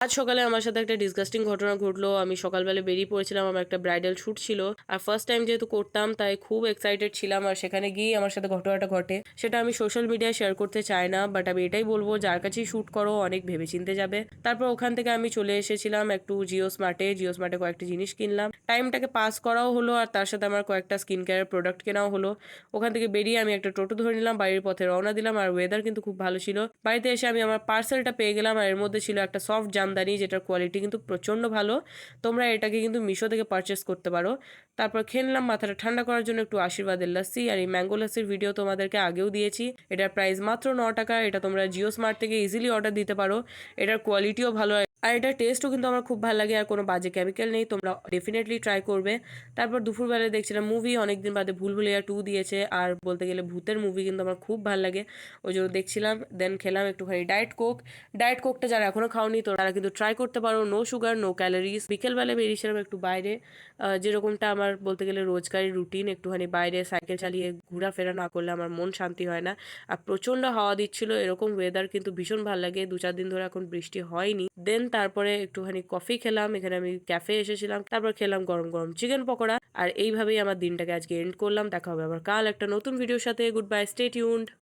আজ সকালে আমার সাথে একটা ডিসগাস্টিং ঘটনা ঘটলো। আমি সকালবেলা বেরিয়ে পড়েছিলাম। আমার একটা ব্রাইডাল শুট ছিল। আর ফার্স্ট টাইম যেহেতু করতাম তাই খুব এক্সাইটেড ছিলাম। আর সেখানে গিয়েই আমার সাথে ঘটনাটা ঘটে। সেটা আমি সোশ্যাল মিডিয়ায় শেয়ার করতে চাই না। বাট আমি এটাই বলবো, যার কাছেই শুট করো অনেক ভেবেচিন্তে যাবে। তারপর ওখান থেকে আমি চলে এসেছিলাম একটু জিও স্মার্টে। জিও স্মার্টে কয়েকটা জিনিস কিনলাম। টাইমটাকে পাস করাও হলো আর তার সাথে আমার কয়েকটা স্কিন কেয়ার প্রোডাক্ট কেনাও হলো। ওখান থেকে বেরিয়ে আমি একটা টোটো ধরে নিলাম, বাড়ির পথে রওনা দিলাম। আর ওয়েদার কিন্তু খুব ভালো ছিল। বাড়িতে এসে আমি আমার পার্সেলটা পেয়ে গেলাম। আর এর মধ্যে ছিল একটা সফট জামদানি, যেটার কোয়ালিটি কিন্তু প্রচন্ড ভালো। তোমরা এটাকে কিন্তু মিশো থেকে পারচেস করতে পারো। তারপর খেয়ে নিলাম মাথাটা ঠান্ডা করার জন্য একটু আশীর্বাদের লাস্সি। আর এই ম্যাঙ্গো লাস্সির ভিডিও তোমাদেরকে আগেও দিয়েছি। এটার প্রাইস মাত্র 9 টাকা। এটা তোমরা জিও স্মার্ট থেকে ইজিলি অর্ডার দিতে পারো। এটার কোয়ালিটিও ভালো, আর এটার টেস্টও কিন্তু আমার খুব ভালো লাগে। আর কোনো বাজে কেমিক্যাল নেই, তোমরা ডেফিনেটলি ট্রাই করবে। তারপর দুপুরবেলায় দেখছিলাম মুভি, অনেকদিন বাদে ভুলভুলাইয়া 2 দিয়েছে। আর বলতে গেলে ভূতের মুভি কিন্তু আমার খুব ভালো লাগে, ওই জন্য দেখছিলাম। দেন খেলাম একটুখানি ডায়েট কোক। ডায়েট কোকটা যারা এখনো খাওনি তো তারা কিন্তু ট্রাই করতে পারো। No sugar, no calories. বিকেলবেলা বেরিয়েছিলাম একটু বাইরে, যেরকমটা আমার বলতে গেলে রোজগারের রুটিন। একটুখানি বাইরে সাইকেল চালিয়ে ঘোরাফেরা না করলে আমার মন শান্তি হয় না। আর প্রচন্ড হাওয়া দিচ্ছিল। এরকম ওয়েদার কিন্তু ভীষণ ভালো লাগে। 2-4 দিন ধরে এখন বৃষ্টি হয়নি। দেন তারপরে একটুখানি কফি খেলাম। এখানে আমি ক্যাফে এসেছিলাম। তারপর খেলাম গরম গরম চিকেন পকোড়া। আর এইভাবেই আমার দিনটাকে আজকে এন্ড করলাম। দেখা হবে আবার কাল একটা নতুন ভিডিওর সাথে। Good bye, stay tuned.